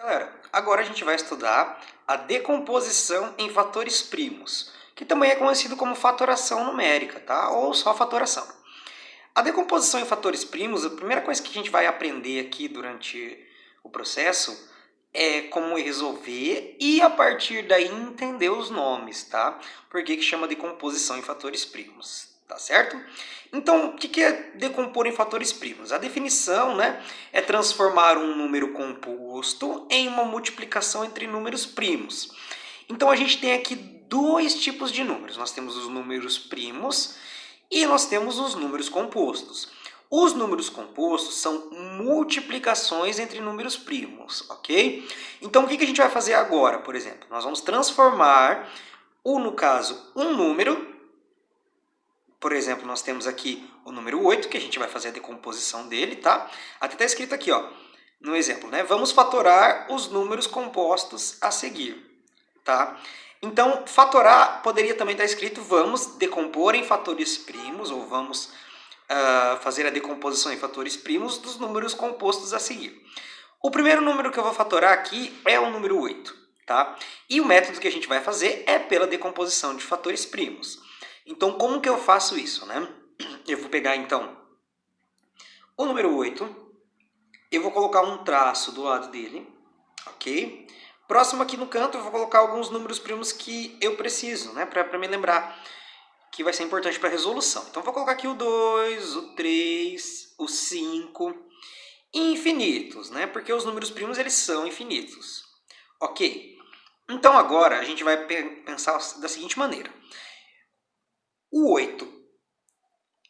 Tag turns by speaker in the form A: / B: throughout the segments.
A: Galera, agora a gente vai estudar a decomposição em fatores primos, que também é conhecido como fatoração numérica, tá? Ou só fatoração. A decomposição em fatores primos, a primeira coisa que a gente vai aprender aqui durante o processo é como resolver e a partir daí entender os nomes, tá? Por que chama decomposição em fatores primos, tá certo? Então, o que é decompor em fatores primos? A definição, né, é transformar um número composto em uma multiplicação entre números primos. Então, a gente tem aqui dois tipos de números. Nós temos os números primos e nós temos os números compostos. Os números compostos são multiplicações entre números primos, ok? Então, o que a gente vai fazer agora, por exemplo? Nós vamos transformar, no caso, um número. Por exemplo, nós temos aqui o número 8, que a gente vai fazer a decomposição dele, tá? Até está escrito aqui, ó, no exemplo, né? Vamos fatorar os números compostos a seguir, tá? Então, fatorar poderia também estar escrito vamos decompor em fatores primos, ou vamos fazer a decomposição em fatores primos dos números compostos a seguir. O primeiro número que eu vou fatorar aqui é o número 8, tá? E o método que a gente vai fazer é pela decomposição de fatores primos. Então, como que eu faço isso, né? Eu vou pegar, então, o número 8, eu vou colocar um traço do lado dele, ok? Próximo aqui no canto, eu vou colocar alguns números primos que eu preciso, né? Para me lembrar que vai ser importante para a resolução. Então, vou colocar aqui o 2, o 3, o 5, infinitos, né? Porque os números primos, eles são infinitos. Ok? Então, agora, a gente vai pensar da seguinte maneira. O 8,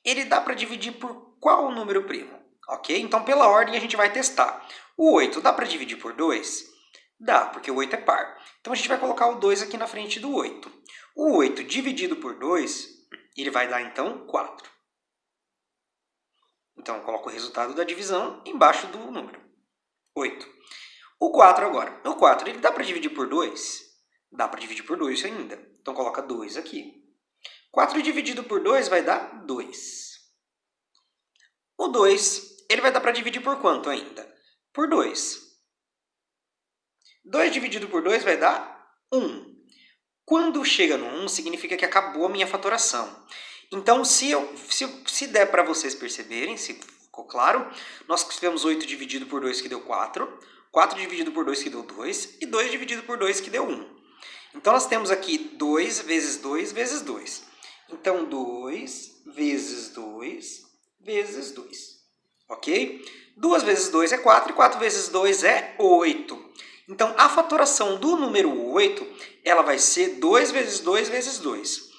A: ele dá para dividir por qual número primo? Ok? Então, pela ordem, a gente vai testar. O 8 dá para dividir por 2? Dá, porque o 8 é par. Então, a gente vai colocar o 2 aqui na frente do 8. O 8 dividido por 2, ele vai dar, então, 4. Então, eu coloco o resultado da divisão embaixo do número. 8. O 4 agora. O 4, ele dá para dividir por 2? Dá para dividir por 2 ainda. Então, coloca 2 aqui. 4 dividido por 2 vai dar 2. O 2, ele vai dar para dividir por quanto ainda? Por 2. 2 dividido por 2 vai dar 1. Quando chega no 1, significa que acabou a minha fatoração. Então, se der para vocês perceberem, se ficou claro, nós tivemos 8 dividido por 2 que deu 4, 4 dividido por 2 que deu 2 e 2 dividido por 2 que deu 1. Então, nós temos aqui 2 vezes 2 vezes 2. Então, 2 vezes 2 vezes 2. Ok? 2 vezes 2 é 4 e 4 vezes 2 é 8. Então, a fatoração do número 8, ela vai ser 2 vezes 2 vezes 2.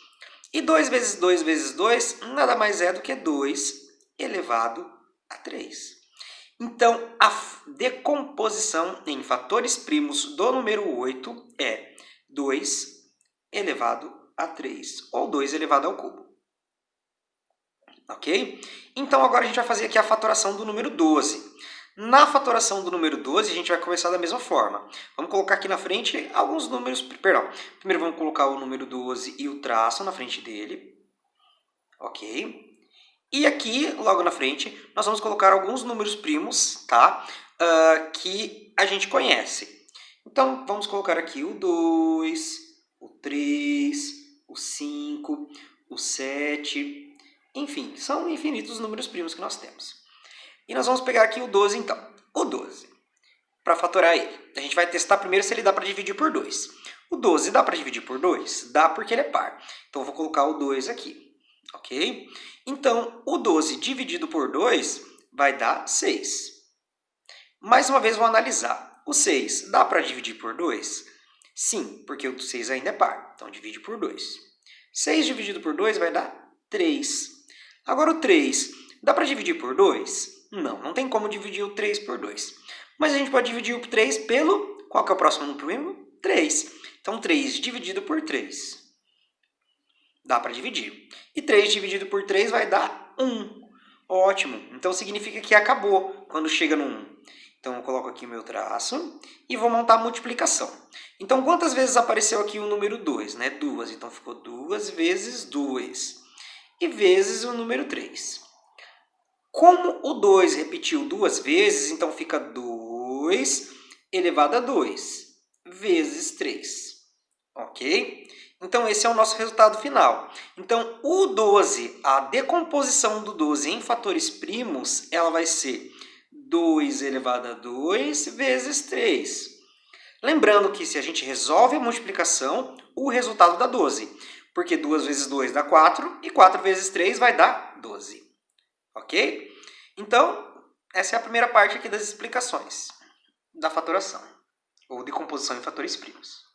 A: E 2 vezes 2 vezes 2 nada mais é do que 2 elevado a 3. Então, a decomposição em fatores primos do número 8 é 2 elevado a 3, ou 2 elevado ao cubo. Ok? Então, agora a gente vai fazer aqui a fatoração do número 12. Na fatoração do número 12, a gente vai começar da mesma forma. Vamos colocar aqui na frente alguns números... Perdão. Primeiro vamos colocar o número 12 e o traço na frente dele. Ok? E aqui, logo na frente, nós vamos colocar alguns números primos, tá? Que a gente conhece. Então, vamos colocar aqui o 2, o 3, o 5, o 7... Enfim, são infinitos os números primos que nós temos. E nós vamos pegar aqui o 12, então. O 12, para fatorar ele, a gente vai testar primeiro se ele dá para dividir por 2. O 12 dá para dividir por 2? Dá, porque ele é par. Então, eu vou colocar o 2 aqui. Ok? Então, o 12 dividido por 2 vai dar 6. Mais uma vez, vou analisar. O 6 dá para dividir por 2? Sim, porque o 6 ainda é par. Então, divide por 2. 6 dividido por 2 vai dar 3. Agora, o 3 dá para dividir por 2? Não, não tem como dividir o 3 por 2. Mas a gente pode dividir o 3 pelo... Qual que é o próximo número primo? 3. Então, 3 dividido por 3. Dá para dividir. E 3 dividido por 3 vai dar 1. Ótimo. Então, significa que acabou quando chega no 1. Então, eu coloco aqui o meu traço e vou montar a multiplicação. Então, quantas vezes apareceu aqui o número 2? Né? 2. Então, ficou 2 vezes 2. E vezes o número 3. Como o 2 repetiu 2 vezes, então fica 2 elevado a 2 vezes 3. Ok? Então, esse é o nosso resultado final. Então, o 12, a decomposição do 12 em fatores primos, ela vai ser 2 elevado a 2 vezes 3. Lembrando que se a gente resolve a multiplicação, o resultado dá 12. Porque 2 vezes 2 dá 4 e 4 vezes 3 vai dar 12. Ok? Então, essa é a primeira parte aqui das explicações da fatoração, ou decomposição em fatores primos.